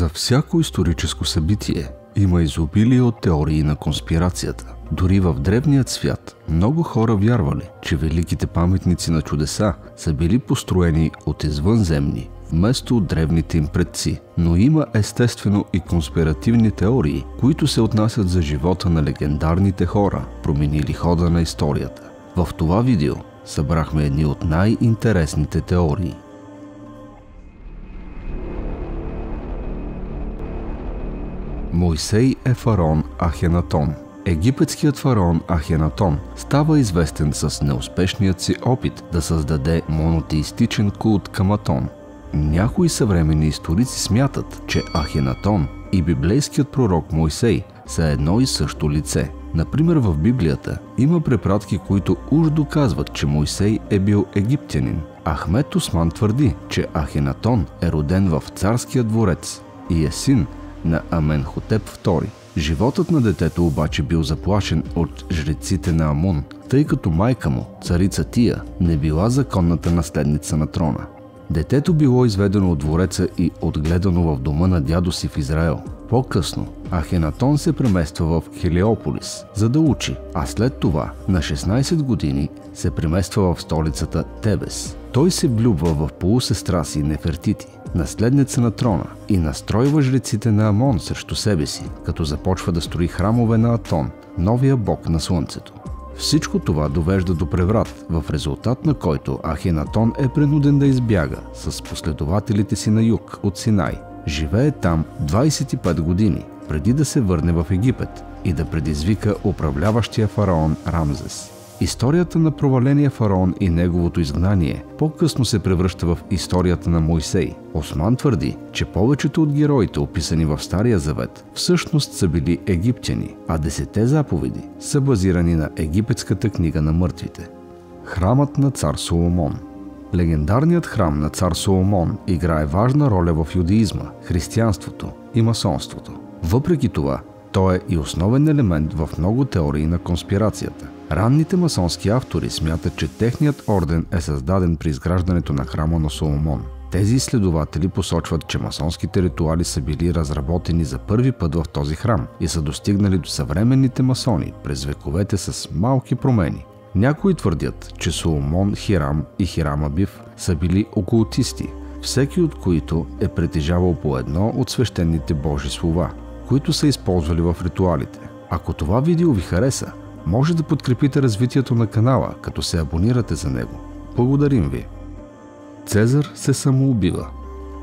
За всяко историческо събитие има изобилие от теории на конспирацията. Дори в древният свят много хора вярвали, че великите паметници на чудеса са били построени от извънземни, вместо от древните им предци. Но има естествено и конспиративни теории, които се отнасят за живота на легендарните хора, променили хода на историята. В това видео събрахме едни от най-интересните теории. Мойсей е фараон Ахенатон. Египетският фараон Ахенатон става известен с неуспешният си опит да създаде монотеистичен култ към Атон. Някои съвременни историци смятат, че Ахенатон и библейският пророк Мойсей са едно и също лице. Например, в Библията има препратки, които уж доказват, че Мойсей е бил египтянин. Ахмед Осман твърди, че Ахенатон е роден в царския дворец и е син на Аменхотеп II. Животът на детето обаче бил заплашен от жреците на Амун, тъй като майка му, царица Тия, не била законната наследница на трона. Детето било изведено от двореца и отгледано в дома на дядо си в Израел. По-късно Ахенатон се премества в Хелиополис, за да учи, а след това на 16 години се премества в столицата Тебес. Той се влюбва в полусестра си Нефертити, наследница на трона, и настройва жреците на Амон срещу себе си, като започва да строи храмове на Атон, новия бог на слънцето. Всичко това довежда до преврат, в резултат на който Ахенатон е принуден да избяга с последователите си на юг от Синай. Живее там 25 години, преди да се върне в Египет и да предизвика управляващия фараон Рамзес. Историята на проваления фараон и неговото изгнание по-късно се превръща в историята на Мойсей. Осман твърди, че повечето от героите, описани в Стария Завет, всъщност са били египтяни, а 10 заповеди са базирани на египетската книга на мъртвите. Храмът на цар Соломон. Легендарният храм на цар Соломон играе важна роля в юдеизма, християнството и масонството. Въпреки това, той е и основен елемент в много теории на конспирацията. Ранните масонски автори смятат, че техният орден е създаден при изграждането на храма на Соломон. Тези изследователи посочват, че масонските ритуали са били разработени за първи път в този храм и са достигнали до съвременните масони през вековете с малки промени. Някои твърдят, че Соломон, Хирам и Хирам Абив са били окултисти, всеки от които е притежавал по едно от свещените Божи слова, които са използвали в ритуалите. Ако това видео ви хареса, може да подкрепите развитието на канала, като се абонирате за него. Благодарим ви! Цезар се самоубива.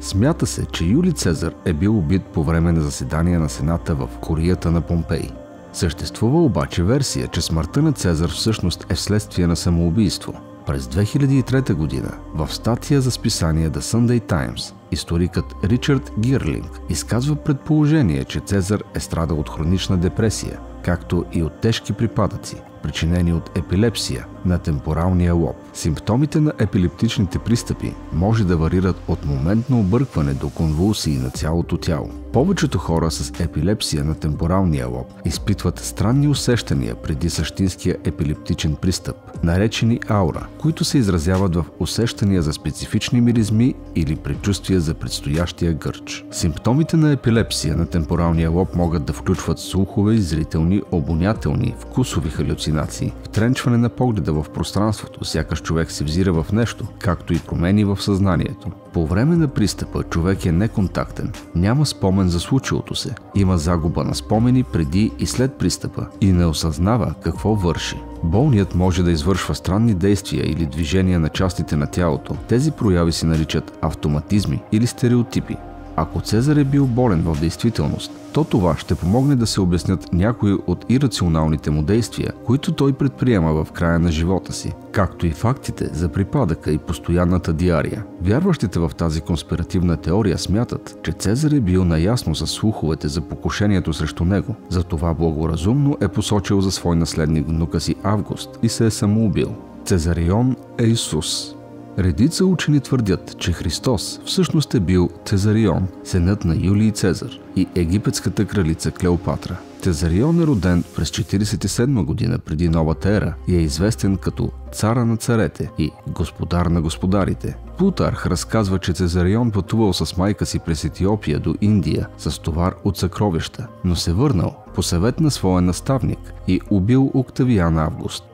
Смята се, че Юлий Цезар е бил убит по време на заседание на Сената в Курията на Помпей. Съществува обаче версия, че смъртта на Цезар всъщност е вследствие на самоубийство. През 2003 година в статия за списание The Sunday Times историкът Ричард Гирлинг изказва предположение, че Цезар е страдал от хронична депресия, както и от тежки припадъци, причинени от епилепсия на темпоралния лоб. Симптомите на епилептичните пристъпи може да варират от моментно объркване до конвулсии на цялото тяло. Повечето хора с епилепсия на темпоралния лоб изпитват странни усещания преди същинския епилептичен пристъп, наречени аура, които се изразяват в усещания за специфични миризми или предчувствия за предстоящия гърч. Симптомите на епилепсия на темпоралния лоб могат да включват слухови, зрителни, обонятелни, вкусови халюцинации, втренчване на погледа в пространството, сякаш човек се взира в нещо, както и промени в съзнанието. По време на пристъпа човек е неконтактен, няма спомен за случилото се, има загуба на спомени преди и след пристъпа и не осъзнава какво върши. Болният може да извършва странни действия или движения на частите на тялото. Тези прояви се наричат автоматизми или стереотипи. Ако Цезар е бил болен в действителност, то това ще помогне да се обяснят някои от ирационалните му действия, които той предприема в края на живота си, както и фактите за припадъка и постоянната диария. Вярващите в тази конспиративна теория смятат, че Цезар е бил наясно с слуховете за покушението срещу него, затова благоразумно е посочил за свой наследник внука си Август и се е самоубил. Цезарион е Исус. Редица учени твърдят, че Христос всъщност е бил Цезарион, синът на Юлий Цезар и египетската кралица Клеопатра. Цезарион е роден през 47 година преди новата ера и е известен като цара на царете и господар на господарите. Плутарх разказва, че Цезарион пътувал с майка си през Етиопия до Индия с товар от съкровища, но се върнал по съвет на своя наставник и убил Октавиан Август.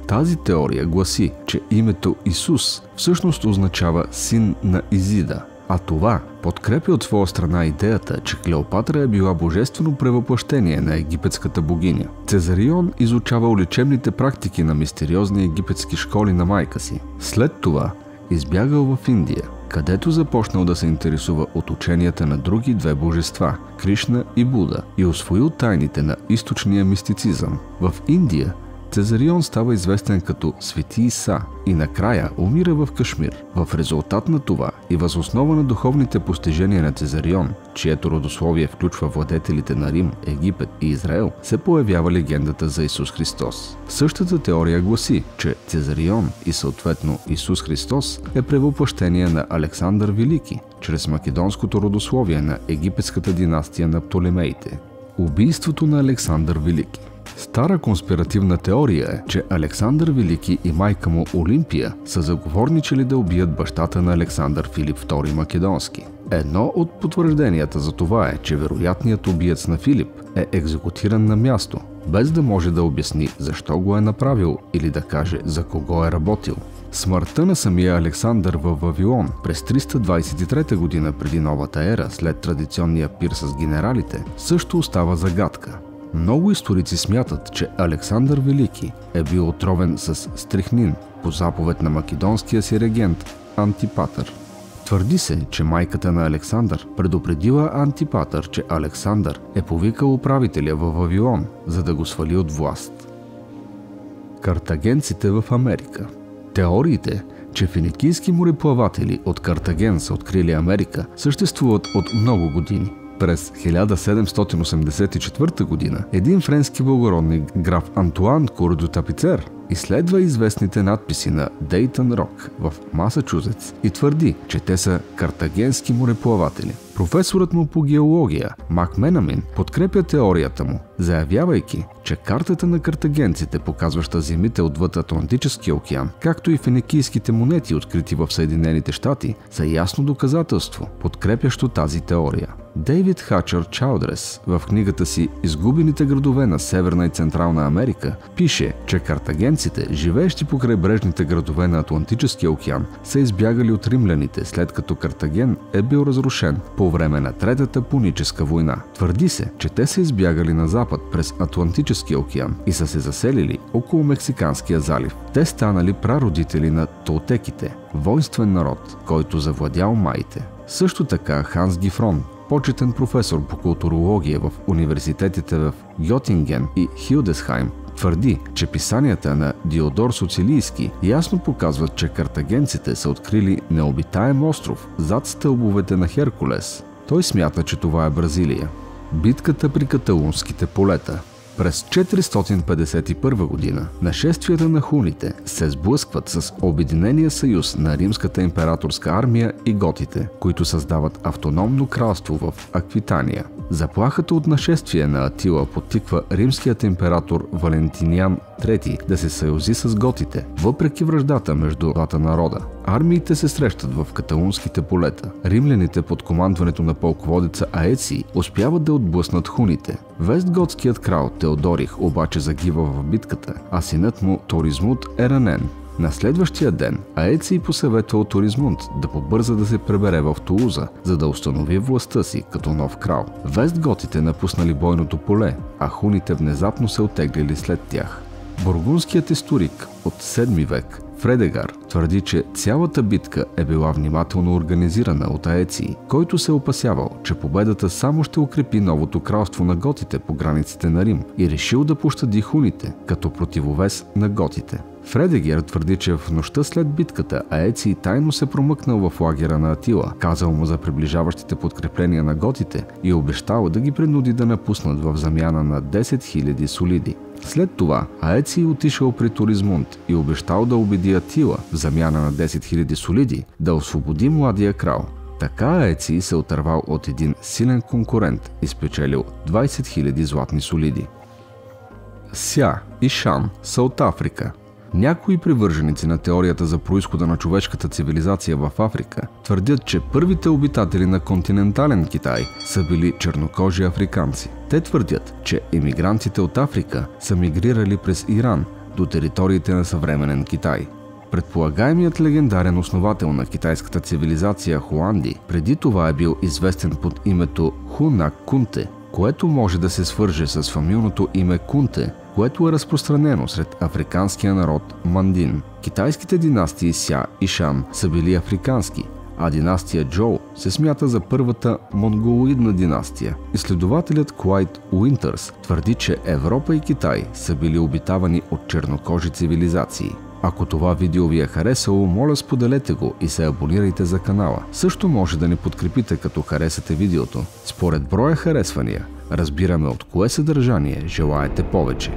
Тази теория гласи, че името Исус всъщност означава син на Изида, а това подкрепя от своя страна идеята, че Клеопатра е била божествено превъплъщение на египетската богиня. Цезарион изучавал лечебните практики на мистериозни египетски школи на майка си. След това избягал в Индия, където започнал да се интересува от ученията на други две божества – Кришна и Буда, и усвоил тайните на източния мистицизъм. В Индия Цезарион става известен като Свети Иса и накрая умира в Кашмир. В резултат на това и въз основа на духовните постижения на Цезарион, чието родословие включва владетелите на Рим, Египет и Израел, се появява легендата за Исус Христос. Същата теория гласи, че Цезарион и съответно Исус Христос е превъплъщение на Александър Велики, чрез македонското родословие на египетската династия на Птолемеите. Убийството на Александър Велики. Стара конспиративна теория е, че Александър Велики и майка му Олимпия са заговорничали да убият бащата на Александър Филип II Македонски. Едно от потвържденията за това е, че вероятният убиец на Филип е екзекутиран на място, без да може да обясни защо го е направил или да каже за кого е работил. Смъртта на самия Александър във Вавилон през 323 година преди новата ера, след традиционния пир с генералите, също остава загадка. Много историци смятат, че Александър Велики е бил отровен с стрихнин по заповед на македонския си регент Антипатър. Твърди се, че майката на Александър предупредила Антипатър, че Александър е повикал управителя във Вавилон, за да го свали от власт. Картагенците в Америка. Теориите, че финикийски мореплаватели от Картаген са открили Америка, съществуват от много години. През 1784 година един френски благородник, граф Антуан Кур дю Тапицер, изследва известните надписи на Дейтън Рок в Масачузетс и твърди, че те са картагенски мореплаватели. Професорът му по геология, Мак Менамин, подкрепя теорията му, заявявайки, че картата на картагенците, показваща земите отвъд Атлантическия океан, както и финикийските монети, открити в Съединените щати, са ясно доказателство, подкрепящо тази теория. Дейвид Хачър Чалдрес в книгата си «Изгубените градове на Северна и Централна Америка» пише, че картагенците, живеещи по крайбрежните градове на Атлантическия океан, са избягали от римляните, след като Картаген е бил разрушен по време на Третата пуническа война. Твърди се, че те са избягали на запад през Атлантическия океан и са се заселили около Мексиканския залив. Те станали прародители на толтеките, воинствен народ, който завладял маите. Също така Ханс Гифрон, почетен професор по културология в университетите в Гьотинген и Хилдесхайм, твърди, че писанията на Диодор Социлийски ясно показват, че картагенците са открили необитаем остров зад стълбовете на Херкулес. Той смята, че това е Бразилия. Битката при Каталунските полета. През 451 година нашествията на хуните се сблъскват с Обединения съюз на Римската императорска армия и готите, които създават автономно кралство в Аквитания. Заплахата от нашествие на Атила подтиква римският император Валентиниан III да се съюзи с готите, въпреки враждата между двата народа. Армиите се срещат в Каталунските полета. Римляните под командването на полководеца Аеций успяват да отблъснат хуните. Вестготският крал Теодорих обаче загива в битката, а синът му Торизмунд е ранен. На следващия ден Аеций посъветва Торизмунд да побърза да се пребере в Тулуза, за да установи властта си като нов крал. Вестготите напуснали бойното поле, а хуните внезапно се оттеглили след тях. Бургундският историк от 7 век Фредегар твърди, че цялата битка е била внимателно организирана от Аеций, който се опасявал, че победата само ще укрепи новото кралство на готите по границите на Рим и решил да пощади хуните като противовес на готите. Фредегер твърди, че в нощта след битката Аеций тайно се промъкнал в лагера на Атила, казал му за приближаващите подкрепления на готите и обещал да ги принуди да напуснат в замяна на 10 000 солиди. След това Аеций отишъл при Торизмунд и обещал да убеди Атила в замяна на 10 000 солиди да освободи младия крал. Така Аеций се отървал от един силен конкурент и спечелил 20 000 златни солиди. Ся и Шан, Саут Африка. Някои привърженици на теорията за произхода на човешката цивилизация в Африка твърдят, че първите обитатели на континентален Китай са били чернокожи африканци. Те твърдят, че емигрантите от Африка са мигрирали през Иран до териториите на съвременен Китай. Предполагаемият легендарен основател на китайската цивилизация Хуанди преди това е бил известен под името Хунак Кунте, което може да се свърже с фамилното име Кунте, което е разпространено сред африканския народ Мандин. Китайските династии Ся и Шан са били африкански, а династия Джоу се смята за първата монголоидна династия. Изследователят Клайд Уинтърс твърди, че Европа и Китай са били обитавани от чернокожи цивилизации. Ако това видео ви е харесало, моля споделете го и се абонирайте за канала. Също може да ни подкрепите, като харесате видеото. Според броя харесвания, разбираме от кое съдържание желаете повече.